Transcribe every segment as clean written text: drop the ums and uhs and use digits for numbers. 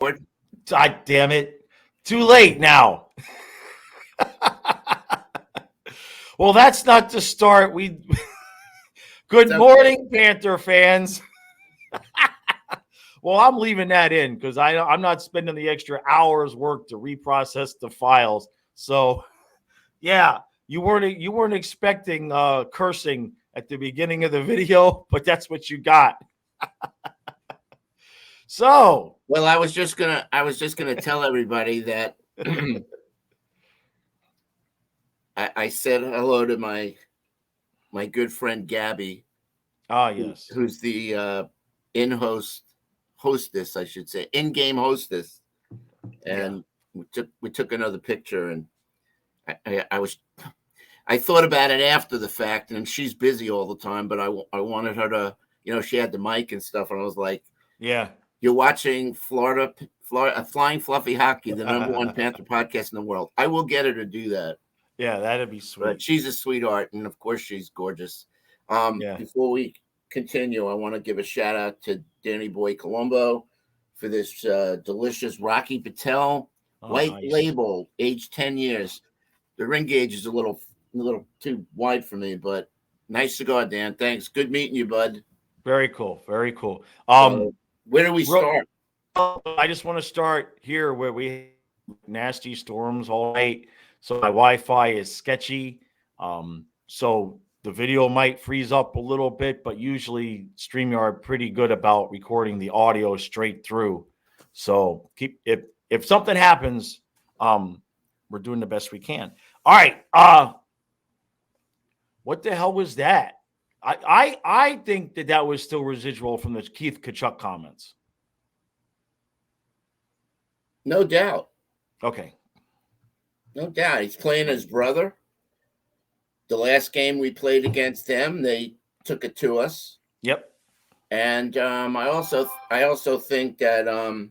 God damn it. Too late now. Well, that's not the start. Good morning, Panther fans. Well, I'm leaving that in because I'm not spending the extra hours work to reprocess the files. So, yeah, you weren't expecting cursing at the beginning of the video, but that's what you got. So, well, I was just gonna tell everybody that I said hello to my good friend Gabby. Yes, who's the hostess, I should say, in-game hostess, and we took another picture, and I thought about it after the fact, and she's busy all the time, but I wanted her to, she had the mic and stuff, and I was like, yeah, you're watching Florida Flying Fluffy Hockey, the number one Panther podcast in the world. I will get her to do that. Yeah, that'd be sweet. But she's a sweetheart, and of course she's gorgeous. Before we continue, I want to give a shout out to Danny Boy Colombo for this delicious Rocky Patel white label, aged 10 years. The ring gauge is a little too wide for me, but nice cigar, Dan. Thanks. Good meeting you, bud. Very cool. Very cool. Where do we start? I just want to start here where we have nasty storms all night. So my Wi-Fi is sketchy. So the video might freeze up a little bit, but usually StreamYard pretty good about recording the audio straight through. So if something happens, we're doing the best we can. All right. What the hell was that? I think that was still residual from the Keith Kachuk comments. No doubt. Okay. No doubt. He's playing his brother. The last game we played against them, they took it to us. Yep. And I also think that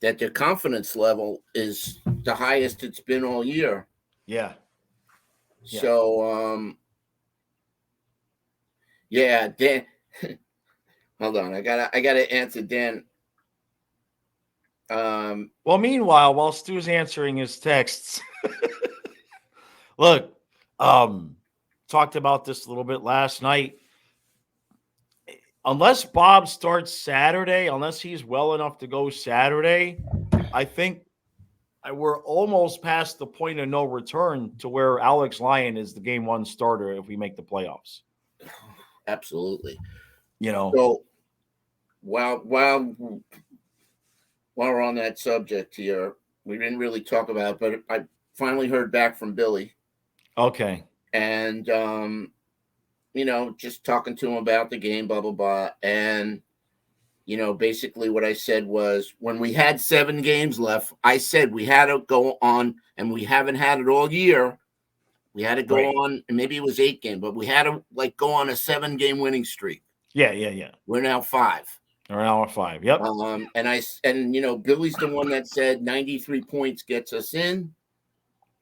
that their confidence level is the highest it's been all year. Yeah. So Dan. Hold on, I gotta answer Dan. Well, meanwhile, while Stu's answering his texts, look, talked about this a little bit last night. Unless Bob starts Saturday, unless he's well enough to go Saturday, I think we're almost past the point of no return to where Alex Lyon is the game one starter if we make the playoffs. Absolutely. So while we're on that subject here, we didn't really talk about it, but I finally heard back from Billy. Okay. And just talking to him about the game, blah, blah, blah. And, basically what I said was when we had 7 games left, I said we had to go on, and we haven't had it all year. We had to go on, and maybe it was 8 games, but we had to go on a 7-game winning streak. Yeah. We're now 5. We're now at 5. Yep. And Billy's the one that said 93 points gets us in.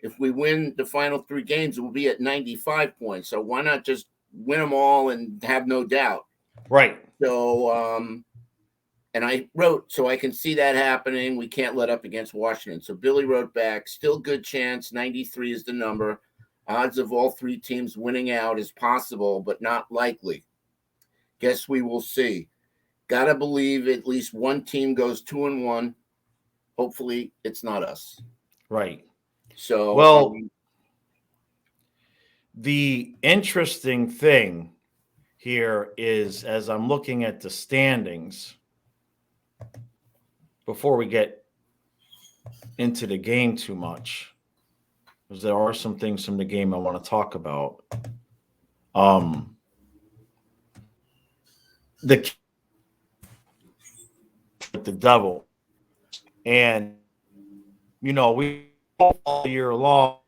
If we win the final 3 games, we'll be at 95 points. So why not just win them all and have no doubt? Right. So, and I wrote, so I can see that happening. We can't let up against Washington. So Billy wrote back, still good chance. 93 is the number. Odds of all 3 teams winning out is possible, but not likely. Guess we will see. Gotta believe at least one team goes 2-1. Hopefully it's not us. Right. So, well, the interesting thing here is, as I'm looking at the standings, before we get into the game too much, because there are some things from the game I want to talk about. The devil, and we all year long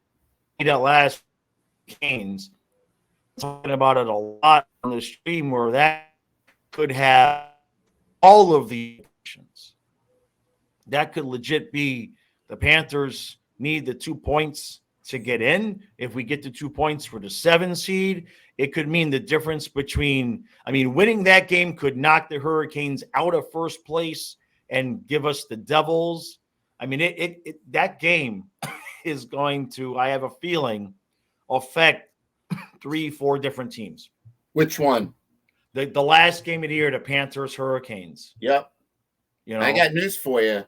that last Canes talking about it a lot on the stream, where that could have all of the options. That could legit be the Panthers need the 2 points to get in. If we get the 2 points for the 7 seed, it could mean the difference between, winning that game could knock the Hurricanes out of first place and give us the Devils. I mean, that game is going to, I have a feeling, affect 3-4 different teams. Which one? The last game of the year, the Panthers Hurricanes. Yep. You know, I got news for you.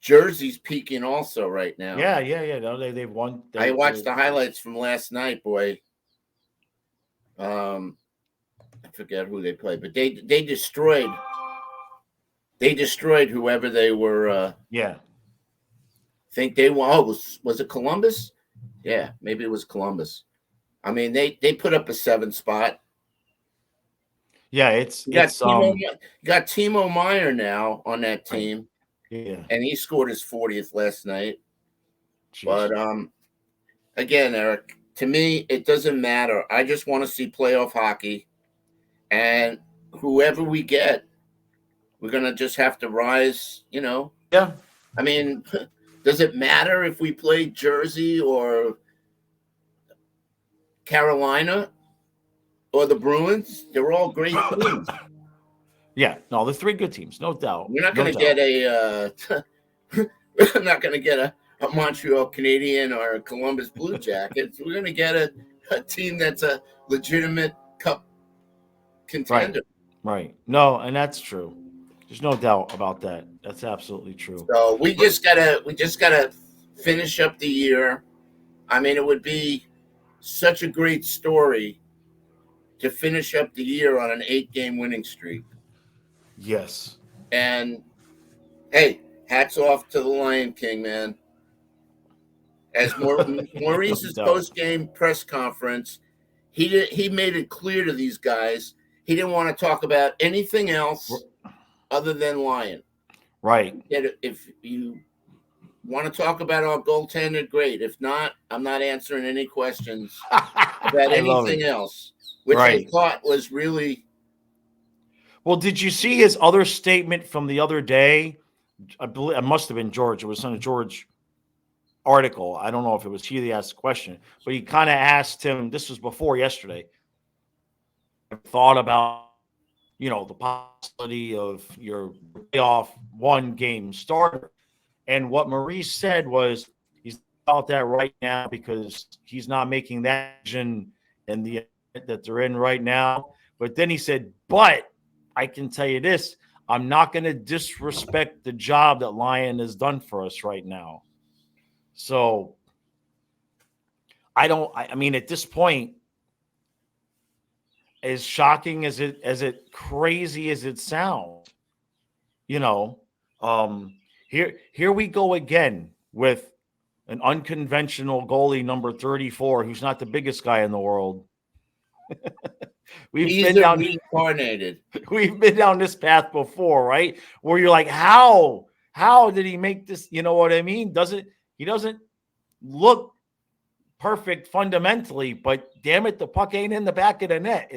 Jersey's peaking also right now. Yeah. No, they've won. I watched the highlights from last night, boy. I forget who they played, but they destroyed whoever they were. Yeah. Think they won. Oh, was it Columbus? Yeah, maybe it was Columbus. I mean, they put up a 7 spot. Yeah, you got Timo Meyer now on that team. Yeah, and he scored his 40th last night. Jeez. But again, Eric, to me, it doesn't matter. I just want to see playoff hockey, and whoever we get, we're gonna just have to rise. You know. Yeah. I mean, does it matter if we play Jersey or Carolina or the Bruins? They're all great teams. Yeah, no, the 3 good teams, no doubt. We're not going to get we're not going to get a Montreal Canadian or a Columbus Blue Jackets. We're going to get a team that's a legitimate cup contender. Right. No, and that's true. There's no doubt about that. That's absolutely true. So we just gotta finish up the year. I mean, it would be such a great story to finish up the year on an 8-game winning streak. Yes. And hey, hats off to the Lion King, man. As Maurice's post-game press conference, he made it clear to these guys he didn't want to talk about anything else other than Lion. Right. If you want to talk about our goaltender, great. If not, I'm not answering any questions about anything else, which I thought was really. Well, did you see his other statement from the other day? I believe it must have been George. It was on a George article. I don't know if it was he that asked the question, but he kind of asked him, this was before yesterday, thought about, the possibility of your playoff 1-game starter. And what Maurice said was he's about that right now because he's not making that decision in the that they're in right now. But then he said, but I can tell you this, I'm not going to disrespect the job that Lion has done for us right now. So I mean, at this point, as shocking as it crazy as it sounds, here we go again with an unconventional goalie, number 34, who's not the biggest guy in the world. We've been down this path before, right? Where you're like, how did he make this? You know what I mean? He doesn't look perfect fundamentally, but damn it, the puck ain't in the back of the net.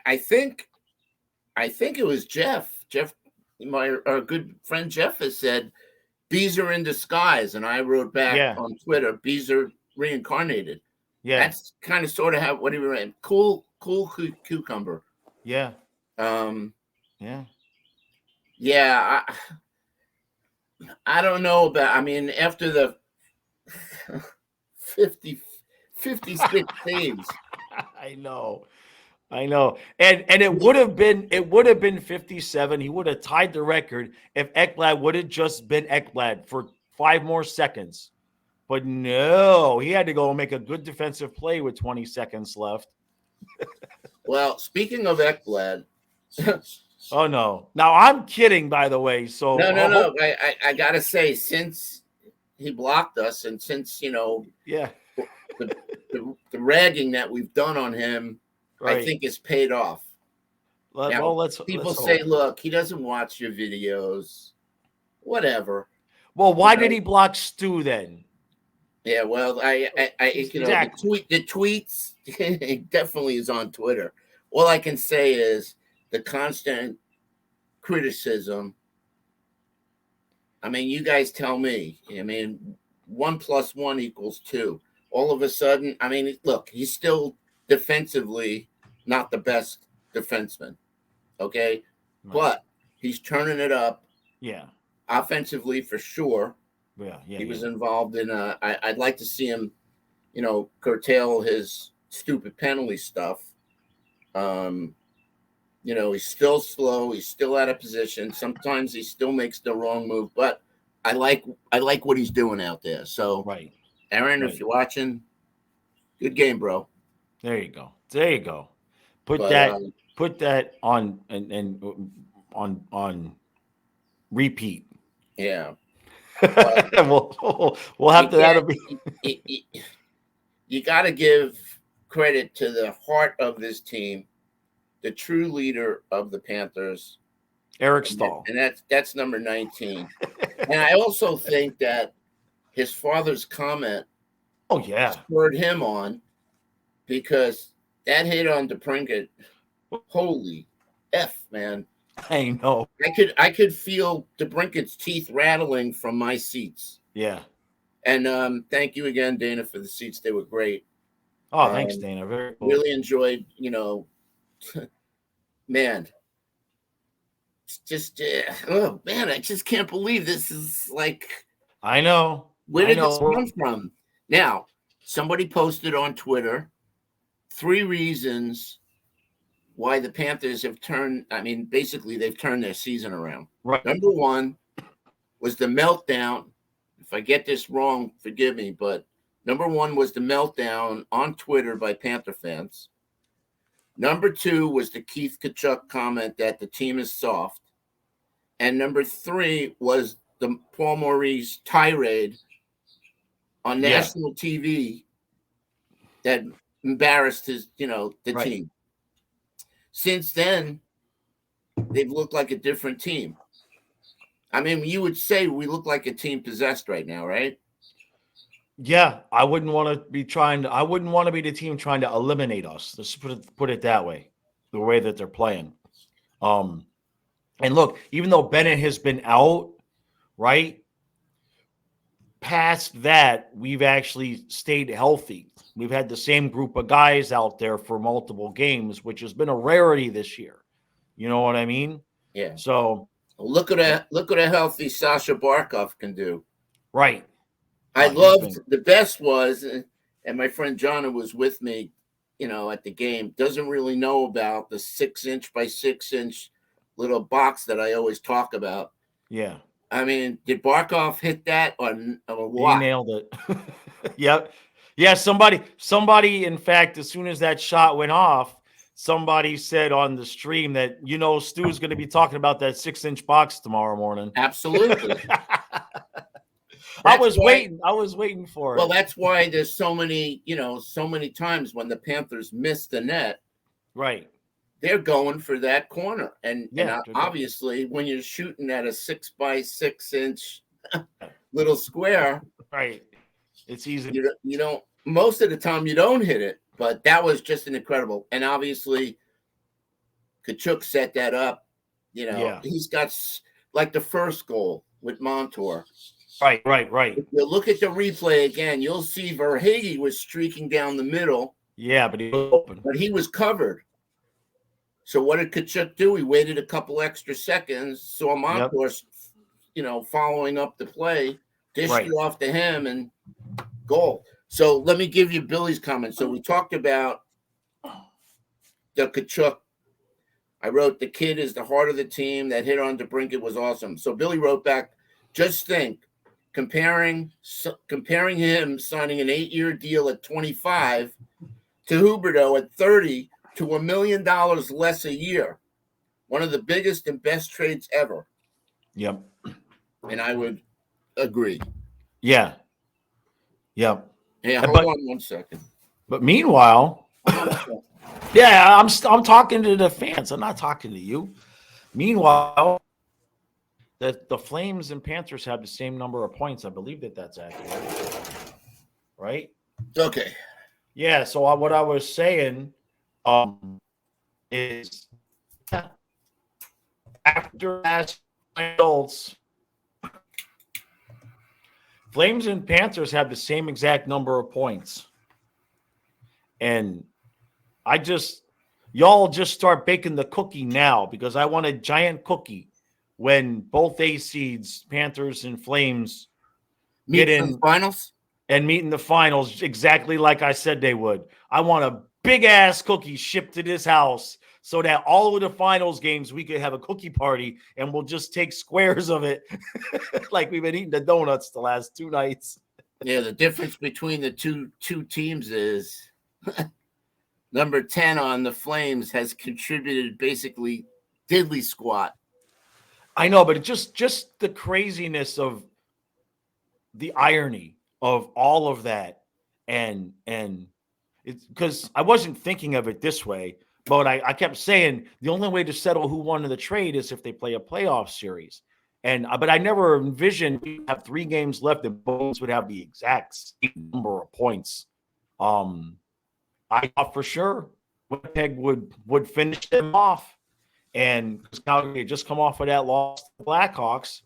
I think it was Jeff, our good friend Jeff has said, bees are in disguise. And I wrote back on Twitter, bees are reincarnated. Yeah. That's kind of sort of how, what he wrote. Cool cucumber. Yeah. Yeah. I don't know about, I mean, after the 56 saves. I know. And it would have been 57. He would have tied the record if Ekblad would have just been Ekblad for 5 more seconds. But no, he had to go and make a good defensive play with 20 seconds left. Well, speaking of Ekblad. Oh, no. Now, I'm kidding, by the way. So No. I got to say, since he blocked us and since, the ragging that we've done on him, I think it's paid off. People say, look, he doesn't watch your videos, whatever. Well, why did he block Stu then? Yeah, well, exactly. The tweets definitely is on Twitter. All I can say is the constant criticism. I mean, you guys tell me. I mean, 1 + 1 = 2. All of a sudden, I mean, look, he's still defensively not the best defenseman, okay? Right. But He's turning it up Yeah. offensively for sure. Yeah. Yeah. He was Yeah. involved in. I'd like to see him, curtail his stupid penalty stuff. Um, he's still slow. He's still out of position. Sometimes he still makes the wrong move, but I like what he's doing out there. So, Right. Aaron, if Right. you're watching, good game, bro. There you go. There you go. Put But that on and on repeat. yeah, but we'll you have to that'll can't. be You got to give credit to the heart of this team, the true leader of the Panthers, Eric and, Stahl. and that's number 19. And I also think that his father's comment Oh yeah. spurred him on because that hit on DePrinket, holy F, man. I know. I could feel DeBrinket's teeth rattling from my seats. Yeah. And thank you again, Dana, for the seats. They were great. Oh, thanks, Dana. Very cool. Really enjoyed, man. It's just, oh man, I just can't believe this is like. I know. Where did this come from? Now, somebody posted on Twitter 3 reasons why the Panthers have turned. I mean, basically, they've turned their season around. Right. Number 1 was the meltdown. If I get this wrong, forgive me, but number 1 was the meltdown on Twitter by Panther fans. Number 2 was the Keith Kachuk comment that the team is soft. And number 3 was the Paul Maurice tirade on national TV that embarrassed the team. Since then, they've looked like a different team. I mean, you would say we look like a team possessed right now, right? Yeah, I wouldn't want to be the team trying to eliminate us. Let's put it that way, the way that they're playing. And look, even though Bennett has been out, right? Past that, we've actually stayed healthy. We've had the same group of guys out there for multiple games, which has been a rarity this year. You know what I mean? Yeah. So look at a healthy Sasha Barkov can do. Right. I loved the best was, and my friend John, who was with me, at the game, doesn't really know about the 6-inch by 6-inch little box that I always talk about. Yeah. I mean, did Barkov hit that or what? He nailed it. Yep. Yeah. Somebody, in fact, as soon as that shot went off, somebody said on the stream that, Stu's going to be talking about that 6-inch box tomorrow morning. Absolutely. I was waiting for it. Well, that's why there's so many times when the Panthers miss the net. Right. They're going for that corner. And obviously when you're shooting at a 6 by 6-inch little square, right. It's easy. You don't, most of the time you don't hit it, but that was just an incredible. And obviously Kachuk set that up. He's got like the first goal with Montour. Right. If you look at the replay again, you'll see Verhage was streaking down the middle. Yeah, but he was open. But he was covered. So what did Kachuk do? He waited a couple extra seconds, saw Montour, following up the play, dished it off to him, and goal. So let me give you Billy's comment. So we talked about the Kachuk. I wrote, the kid is the heart of the team. That hit on DeBrincat was awesome. So Billy wrote back, just think, comparing him signing an 8-year deal at 25 to Huberdeau at 30 to $1 million less a year. One of the biggest and best trades ever. Yep. And I would agree. Yeah. Yep. Yeah, hold on one second. But meanwhile, yeah, I'm talking to the fans. I'm not talking to you. Meanwhile, the Flames and Panthers have the same number of points. I believe that's accurate. Right? Okay. Yeah, so what I was saying is after last results, Flames and Panthers have the same exact number of points. And y'all just start baking the cookie now because I want a giant cookie when both A seeds, Panthers and Flames, Meet get for the in finals. and meet in the finals exactly like I said they would. I want a big ass cookie shipped to this house so that all of the finals games we could have a cookie party and we'll just take squares of it like we've been eating the donuts the last 2 nights. Yeah, the difference between the two teams is number 10 on the Flames has contributed basically diddly squat. I know, but just the craziness of the irony of all of that, and it's because I wasn't thinking of it this way, but I kept saying the only way to settle who won in the trade is if they play a playoff series. And but I never envisioned we have 3 games left and both would have the exact same number of points. I thought for sure Winnipeg would finish them off, and because Calgary had just come off of that loss to the Blackhawks,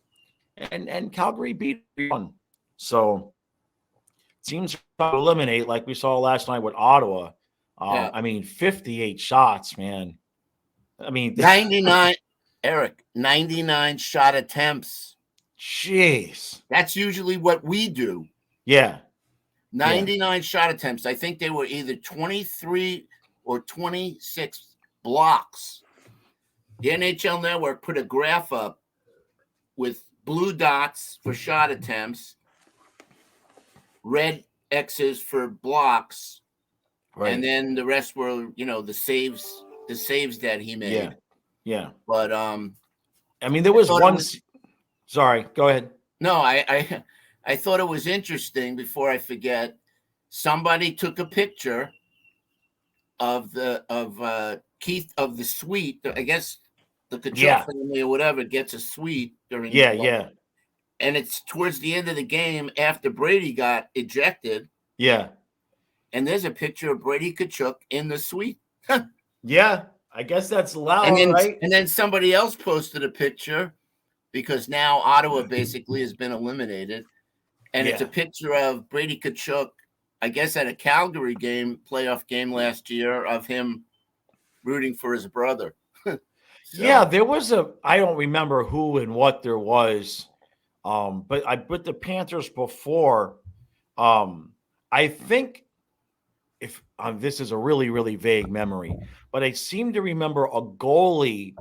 and Calgary beat one. So teams to eliminate like we saw last night with Ottawa. Yeah. I mean, 58 shots, man. I mean, 99, Eric, 99 shot attempts. Jeez. That's usually what we do. Yeah. 99 shot attempts. I think they were either 23 or 26 blocks. The NHL Network put a graph up with blue dots for shot attempts, red X's for blocks, Right. and then the rest were, the saves that he made. Yeah. Yeah. But I mean, there was one. Sorry, go ahead. No, I thought it was interesting. Before I forget, somebody took a picture of Keith of the suite. I guess the Kachuk family or whatever gets a suite during. Yeah. And it's towards the end of the game after Brady got ejected. Yeah. And there's a picture of Brady Kachuk in the suite. Yeah, I guess that's allowed, right? And then somebody else posted a picture because now Ottawa basically has been eliminated. And it's a picture of Brady Kachuk, I guess, at a Calgary playoff game last year, of him rooting for his brother. Yeah, there was I don't remember who and what there was. But I put the Panthers before. I think if this is a really, really vague memory, but I seem to remember a goalie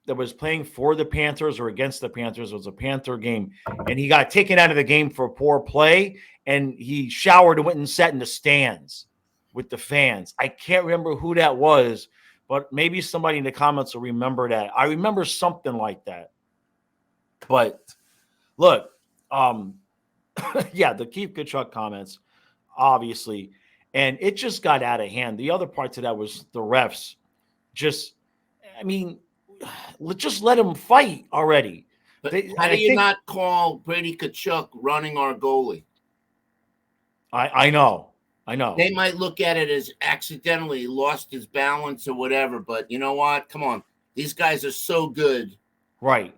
that was playing for the Panthers or against the Panthers. It was a Panther game, and he got taken out of the game for poor play, and he showered and went and sat in the stands with the fans. I can't remember who that was, but maybe somebody in the comments will remember that. I remember something like that. But look, the Keith Kachuk comments, obviously, and it just got out of hand. The other part to that was the refs. Just let them fight already. But how do you not call Brady Kachuk running our goalie? I know. They might look at it as accidentally lost his balance or whatever, but you know what? Come on. These guys are so good. Right.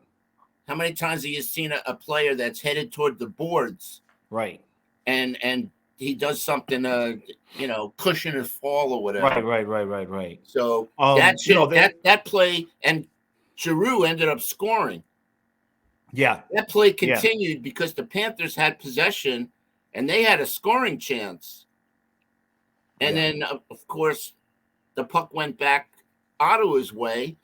How many times have you seen a player that's headed toward the boards? Right. And he does something, cushion his fall or whatever. Right. So that play, and Giroux ended up scoring. Yeah. That play continued because the Panthers had possession and they had a scoring chance. And then, of course, the puck went back Ottawa's way.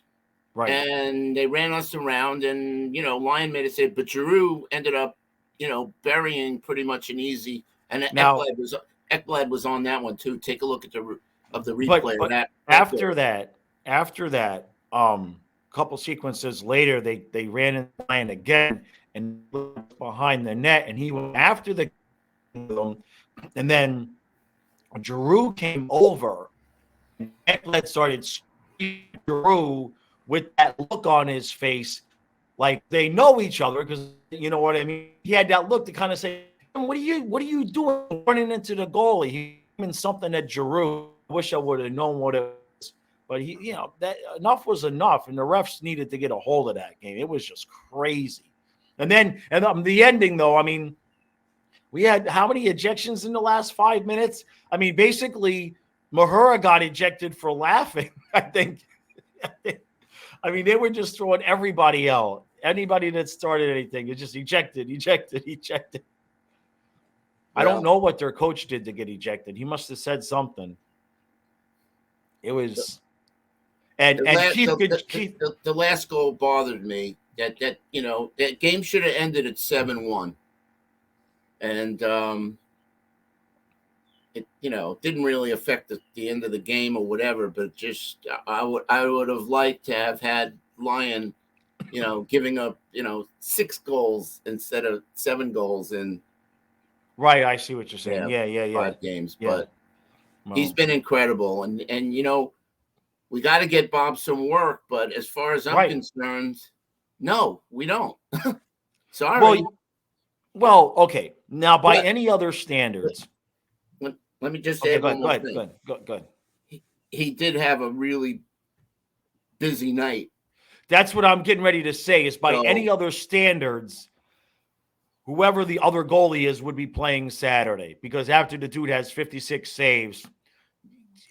Right. And they ran us around, and, Lyon made a save, but Giroux ended up, burying pretty much an easy. And Ekblad was on that one too. Take a look at the replay. But after that, couple sequences later, they ran in line again and behind the net, and he went after the and then Giroux came over. And Ekblad started Giroux with that look on his face, like they know each other, because you know what I mean. He had that look to kind of say, "What are you doing running into the goalie?" He meant something that Giroux. I wish I would have known what it was, but that enough was enough, and the refs needed to get a hold of that game. It was just crazy. And then the ending, though. I mean, we had how many ejections in the last 5 minutes? I mean, basically, Mahura got ejected for laughing. I think. I mean, they were just throwing everybody out. Anybody that started anything is just ejected. Yeah. I don't know what their coach did to get ejected. He must have said something. It was and Keith Keith. The last goal bothered me. That that game should have ended at 7-1, and it didn't really affect the end of the game or whatever. But just I would have liked to have had Lyon, giving up 6 goals instead of 7 goals in Right, I see what you're saying. Yeah. 5 games, Yeah. but he's been incredible, and we got to get Bob some work. But as far as I'm concerned, no, we don't. Sorry. Well, okay. Now, by any other standards, let me just add one more thing. Good. He did have a really busy night. That's what I'm getting ready to say. Is by any other standards, whoever the other goalie is would be playing Saturday, because after the dude has 56 saves,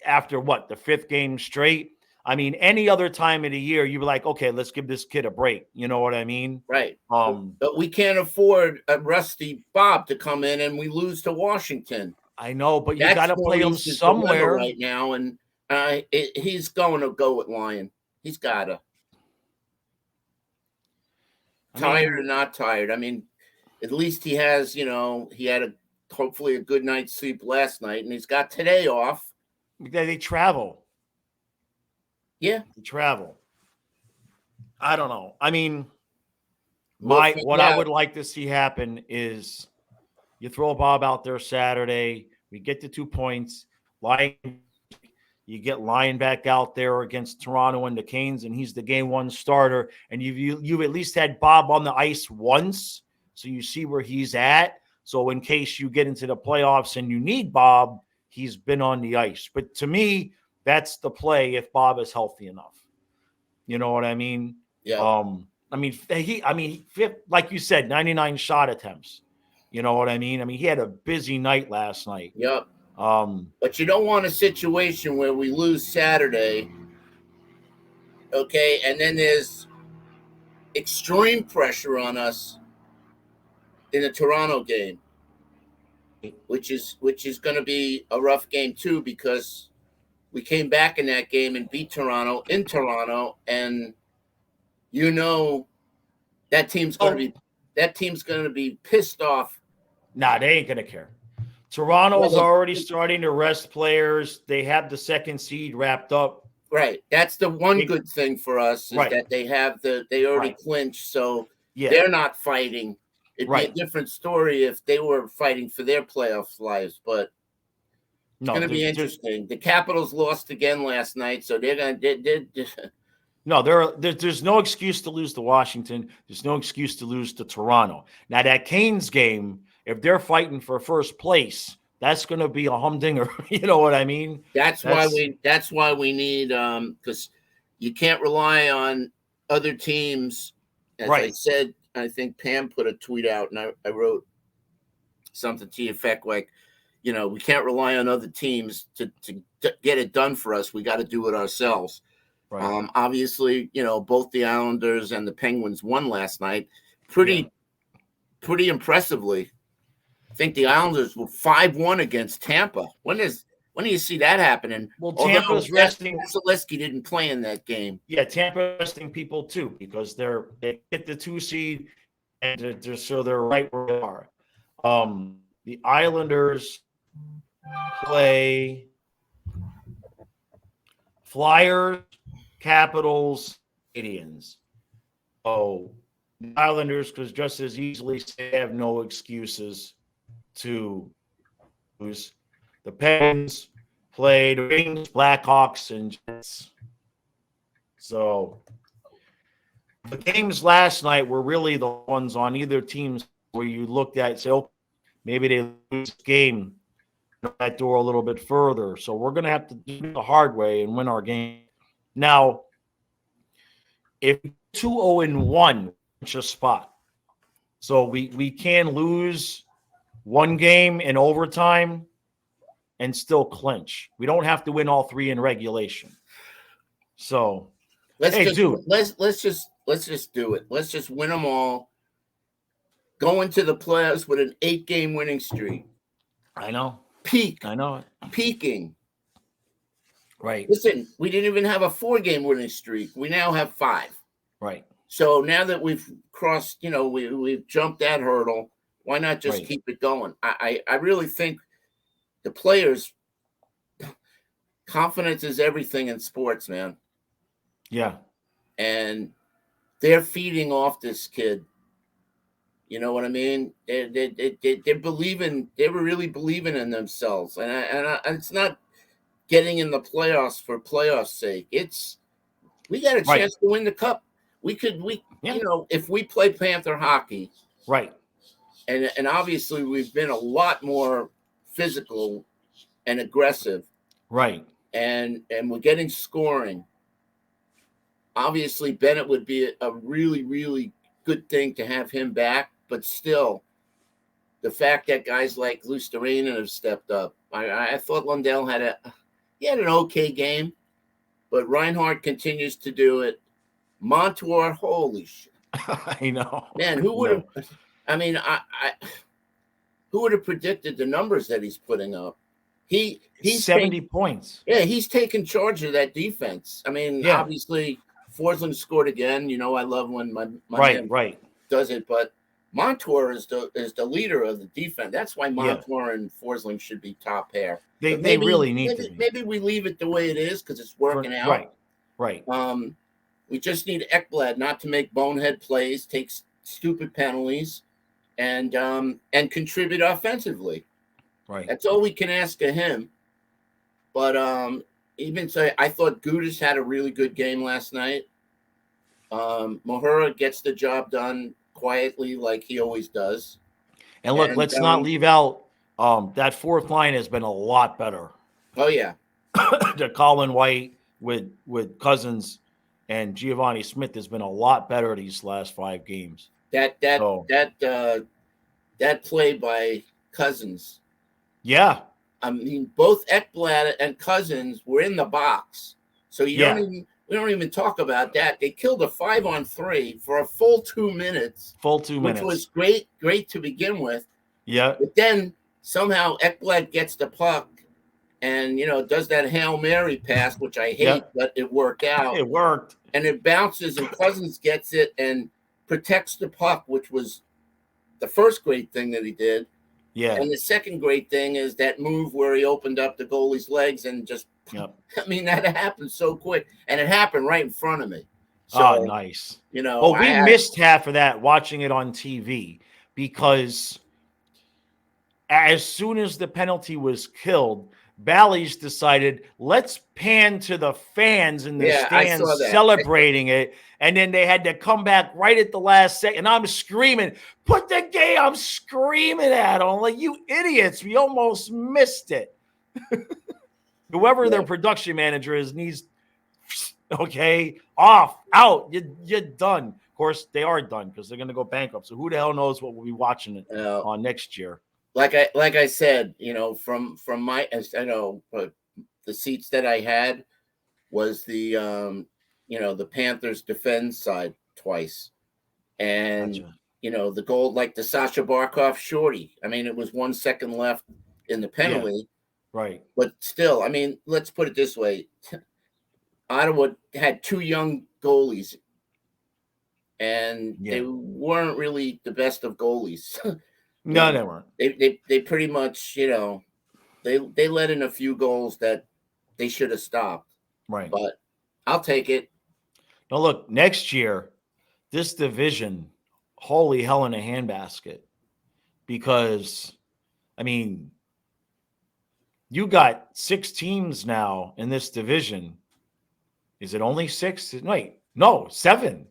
after the 5th game straight. I mean, any other time of the year, you'd be like, okay, let's give this kid a break. You know what I mean? Right. But we can't afford a rusty Bob to come in and we lose to Washington. I know, but you got to play him somewhere right now, and he's going to go with Lyon. He's got to. Tired or not tired. I mean, at least he has, he had hopefully a good night's sleep last night, and he's got today off. They travel. Yeah. They travel. I don't know. I mean, what I would like to see happen is you throw Bob out there Saturday, we get the 2 points, you get Lyon back out there against Toronto and the Canes, and he's the game 1 starter, and you at least had Bob on the ice once, so you see where he's at. So in case you get into the playoffs and you need Bob, he's been on the ice. But to me, that's the play if Bob is healthy enough. You know what I mean? Yeah. He like you said, 99 shot attempts. You know what I mean? I mean, he had a busy night last night. Yep. But you don't want a situation where we lose Saturday, okay, and then there's extreme pressure on us in the Toronto game, which is going to be a rough game too, because we came back in that game and beat Toronto in Toronto, and that team's going to be pissed off. Nah, they ain't going to care. Toronto's already starting to rest players. They have the 2nd seed wrapped up. Right. That's the one good thing for us is that they already clinched, so they're not fighting. It'd be a different story if they were fighting for their playoff lives, but it's going to be interesting. The Capitals lost again last night, so they're going to. No, there's no excuse to lose to Washington. There's no excuse to lose to Toronto. Now that Canes game, if they're fighting for first place, that's going to be a humdinger. You know what I mean? That's why we need because you can't rely on other teams. As I said, I think Pam put a tweet out, and I wrote something to the effect like, we can't rely on other teams to get it done for us. We got to do it ourselves. Right. Obviously, both the Islanders and the Penguins won last night pretty impressively. I think the Islanders were 5-1 against Tampa. When do you see that happening? Well, Tampa's resting. Vasilevsky didn't play in that game. Yeah, Tampa resting people too, because they get the 2 seed, and they're right where they are. The Islanders play Flyers, Capitals, Canadiens. Oh, the Islanders, because just as easily they have no excuses to lose. The Penguins played Wings, Blackhawks, and Jets. So the games last night were really the ones on either teams where you looked at and say, oh, maybe they lose the game that door a little bit further. So we're going to have to do it the hard way and win our game. Now, if 2-0-1, it's a spot. So we can lose one game in overtime and still clinch. We don't have to win all 3 in regulation. So, let's just let's just do it. Let's just win them all. Go into the playoffs with an 8-game winning streak. I know. Peak. I know it. Peaking. Right. Listen, we didn't even have a 4-game winning streak. We now have 5. Right. So now that we've crossed, we've jumped that hurdle, why not just keep it going? I really think the players, confidence is everything in sports, man. Yeah. And they're feeding off this kid. You know what I mean? They're believing. They were really believing in themselves, and it's not getting in the playoffs for playoffs' sake. It's we got a chance to win the cup. If we play Panther hockey, right, and obviously we've been a lot more physical and aggressive, right, and we're getting scoring. Obviously, Bennett would be a really, really good thing to have him back, but still, the fact that guys like Luosterainen have stepped up, I thought Lundell had an okay game, but Reinhardt continues to do it. Montour, holy shit! I know, man. Who would have? I mean, who would have predicted the numbers that he's putting up? He's 70 points. Yeah, he's taking charge of that defense. I mean, obviously, Forsling scored again. I love when my man does it, but Montour is the leader of the defense. That's why Montour and Forsling should be top pair. They really need to be. Maybe we leave it the way it is because it's working out. Right. We just need Ekblad not to make bonehead plays, take stupid penalties, and contribute offensively. Right. That's all we can ask of him. But even so, I thought Gudas had a really good game last night. Mahura gets the job done quietly like he always does. And look, let's not leave out that fourth line has been a lot better. Oh, yeah. The Colin White with Cousins and Giovanni Smith has been a lot better these last 5 games. That play by Cousins. Yeah. I mean, both Ekblad and Cousins were in the box. So we don't even talk about that. They killed a 5-on-3 for a full 2 minutes. Which was great to begin with. Yeah. But then somehow Ekblad gets the puck and, does that Hail Mary pass, which I hate, but it worked out. It worked. And it bounces and Cousins gets it and protects the puck, which was the first great thing that he did. Yeah. And the second great thing is that move where he opened up the goalie's legs and just, I mean, that happened so quick. And it happened right in front of me. So, nice. Well, we missed half of that watching it on TV because as soon as the penalty was killed, Bally's decided, let's pan to the fans in the stands celebrating it. And then they had to come back right at the last second. And I'm screaming, put the game. I'm screaming at them. I'm like, you idiots. We almost missed it. Whoever their production manager is needs, off, out. You're done. Of course, they are done because they're going to go bankrupt. So who the hell knows what we'll be watching it on next year. Like I said, from my, but the seats that I had was the the Panthers defense side twice, and the goal, like the Sasha Barkov shorty. I mean, it was 1 second left in the penalty, right? But still, I mean, let's put it this way: Ottawa had 2 young goalies, and they weren't really the best of goalies. No, they weren't. They pretty much, they let in a few goals that they should have stopped. Right. But I'll take it. Now, look, next year, this division, holy hell in a handbasket. Because, I mean, you got 6 teams now in this division. Is it only 6? Wait, no, 7.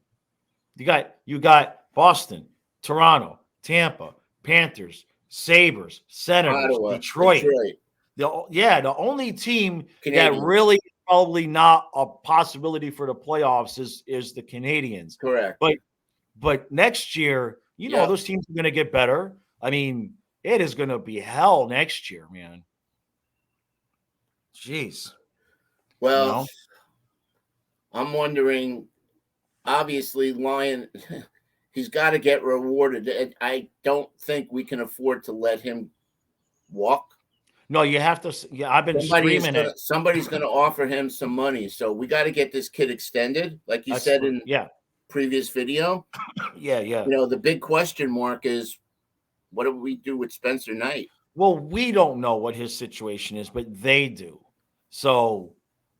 You got Boston, Toronto, Tampa, Panthers, Sabres, Senators, Ottawa, Detroit. The only team Canadians. that really is probably not a possibility for the playoffs is the Canadians. Correct. But next year, those teams are going to get better. I mean, it is going to be hell next year, man. Jeez. Well, I'm wondering obviously Lyon, he's got to get rewarded. I don't think we can afford to let him walk. No, you have to. Yeah, I've been streaming it. Somebody's gonna offer him some money. So we got to get this kid extended, like you That's said in yeah, previous video. yeah, yeah. The big question mark is what do we do with Spencer Knight? Well, we don't know what his situation is, but they do. So,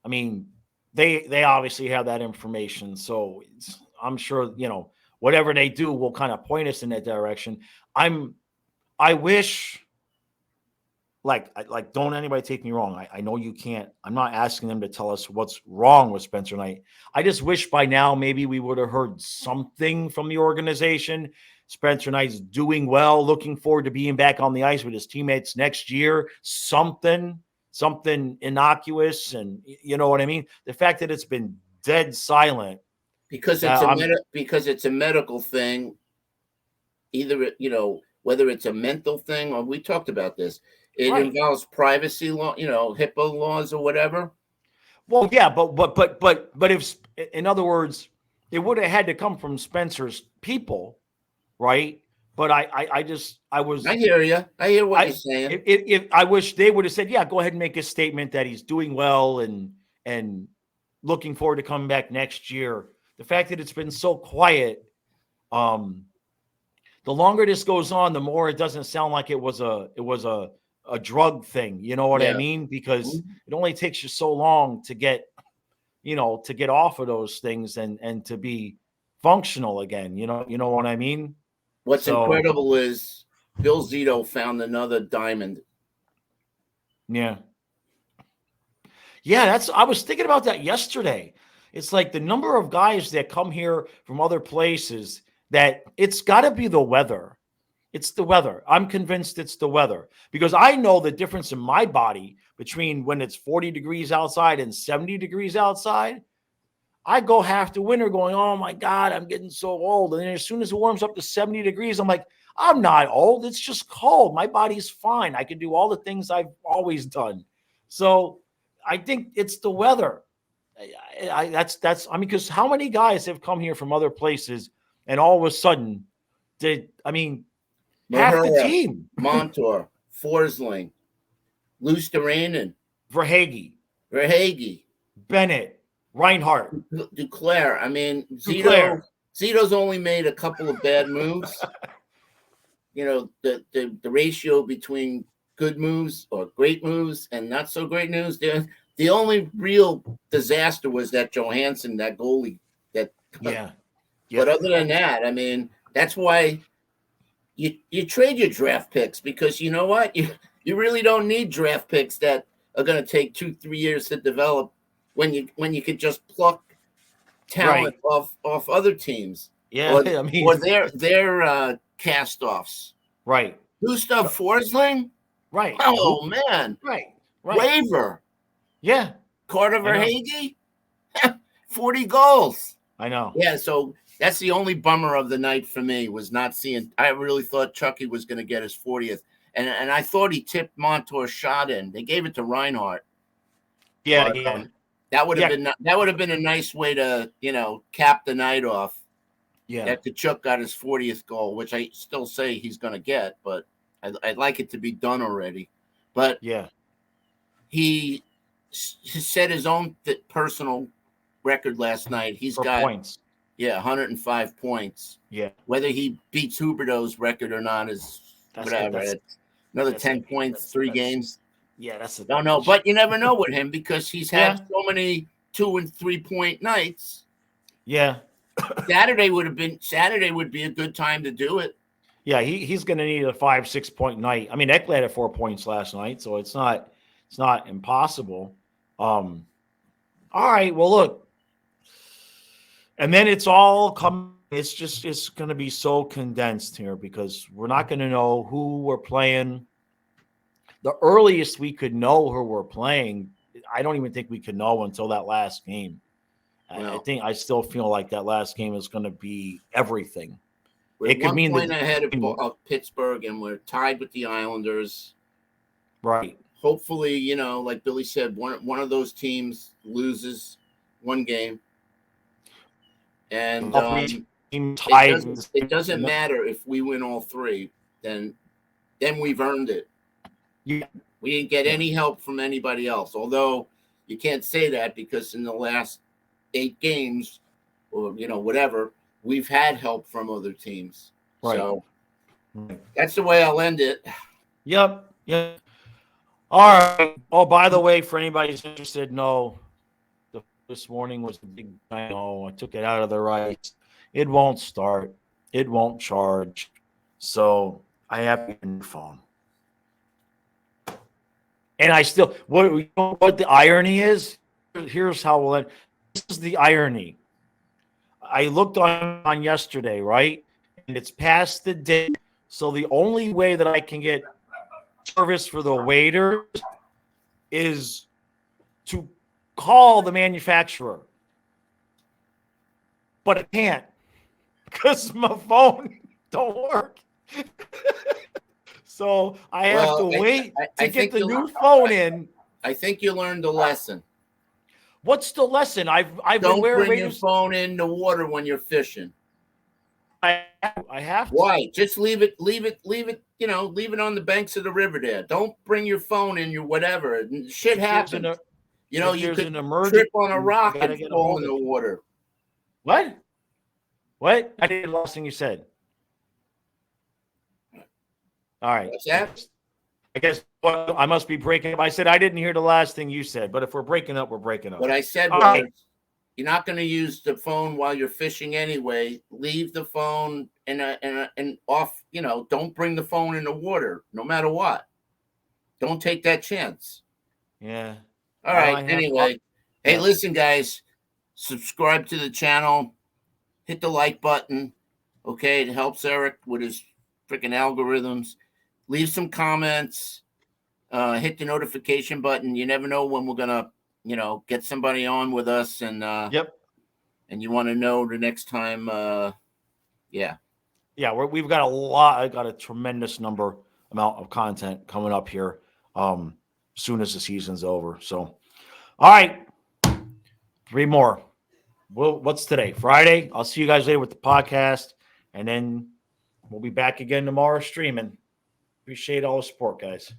I mean, they obviously have that information. So I'm sure whatever they do will kind of point us in that direction. I wish. Like, don't anybody take me wrong. I know you can't. I'm not asking them to tell us what's wrong with Spencer Knight. I just wish by now maybe we would have heard something from the organization. Spencer Knight's doing well, looking forward to being back on the ice with his teammates next year. Something innocuous, and you know what I mean. The fact that it's been dead silent because it's a medical thing. Either whether it's a mental thing or we talked about this. It right. involves privacy law, HIPAA laws or whatever. Well, yeah, but if, in other words, it would have had to come from Spencer's people, right? But I hear you. I hear what you're saying. If I wish they would have said, yeah, go ahead and make a statement that he's doing well and looking forward to coming back next year. The fact that it's been so quiet, the longer this goes on, the more it doesn't sound like it was a drug thing. You know what I mean? Because it only takes you so long to get off of those things and to be functional again. You know what I mean? What's incredible is Bill Zito found another diamond. Yeah. Yeah, I was thinking about that yesterday. It's like the number of guys that come here from other places that it's got to be the weather. It's the weather. I'm convinced it's the weather because I know the difference in my body between when it's 40 degrees outside and 70 degrees outside. I go half the winter going, oh my God, I'm getting so old. And then as soon as it warms up to 70 degrees, I'm like, I'm not old. It's just cold. My body's fine. I can do all the things I've always done. So I think it's the weather. Because how many guys have come here from other places and all of a sudden half the team. Montour, Forsling, Luosterainen, Verhaeghe, Bennett, Reinhart, Duclair. I mean, Zito's only made a couple of bad moves. The ratio between good moves or great moves and not so great moves. The only real disaster was that Johansson, that goalie. But other than that, I mean, that's why you trade your draft picks because you know what? You really don't need draft picks that are going to take 2-3 years to develop when you could just pluck talent off other teams. Yeah, or their cast-offs. Right. Gustav Forsling? Right. Oh, man. Right. Waiver. Yeah. Carter Verhaeghe? 40 goals. I know. Yeah, so that's the only bummer of the night for me was not seeing. I really thought Chucky was going to get his 40th, and I thought he tipped Montour's shot in. They gave it to Reinhart. Yeah, but, that would have been a nice way to cap the night off. Yeah, after Chuck got his 40th goal, which I still say he's going to get, but I'd like it to be done already. But yeah, he set his own personal record last night. He's got points. Yeah, 105 points. Yeah. Whether he beats Huberdeau's record or not is whatever. Another 10 points, 3 games. Yeah, that's a no, but you never know with him because he's had so many 2 and 3 point nights. Yeah. Saturday would be a good time to do it. Yeah, he's going to need a 5-6 point night. I mean, Ekblad had 4 points last night, so it's not impossible. All right, well, look, and then it's all coming. It's going to be so condensed here because we're not going to know who we're playing. The earliest we could know who we're playing, I don't even think we could know until that last game. Well, I still feel like that last game is going to be everything. It could mean point ahead of Pittsburgh, and we're tied with the Islanders. Right. Hopefully, like Billy said, one of those teams loses one game, And all three teams it tied. doesn't matter if we win all three, then we've earned it. Yeah. We didn't get any help from anybody else. Although you can't say that because in the last 8 games, or whatever, we've had help from other teams. Right. So that's the way I'll end it. Yep. All right. Oh, by the way, for anybody who's interested, no, this morning was a big. I know I took it out of the rice. It won't start. It won't charge. So I have a new phone. And I still, what the irony is? Here's how we'll end. This is the irony. I looked on yesterday, right? And it's past the date. So the only way that I can get service for the waiters is to call the manufacturer. But I can't because my phone don't work. So I have to wait to get the new phone in. I think you learned the lesson. What's the lesson? I've Don't been wearing bring your phone in the water when you're fishing. I have to. Why? Just leave it. Leave it on the banks of the river there. Don't bring your phone in your whatever. Shit happens. You could trip on a rock and fall in the water. What? What? I didn't hear the last thing you said. All right. What's that? I guess I must be breaking up. I said I didn't hear the last thing you said, but if we're breaking up, we're breaking up. What I said was, you're not going to use the phone while you're fishing anyway. Leave the phone and off. Don't bring the phone in the water, no matter what. Don't take that chance. Yeah. All right. Anyway, hey, listen, guys, subscribe to the channel. Hit the like button. Okay, it helps Eric with his freaking algorithms. Leave some comments. Hit the notification button. You never know when we're gonna, get somebody on with us. And and you want to know the next time. Yeah, we've got a lot. I got a tremendous amount of content coming up here. As soon as the season's over. So, all right, 3 more. Well, what's today? Friday. I'll see you guys later with the podcast, and then we'll be back again tomorrow streaming. Appreciate all the support, guys.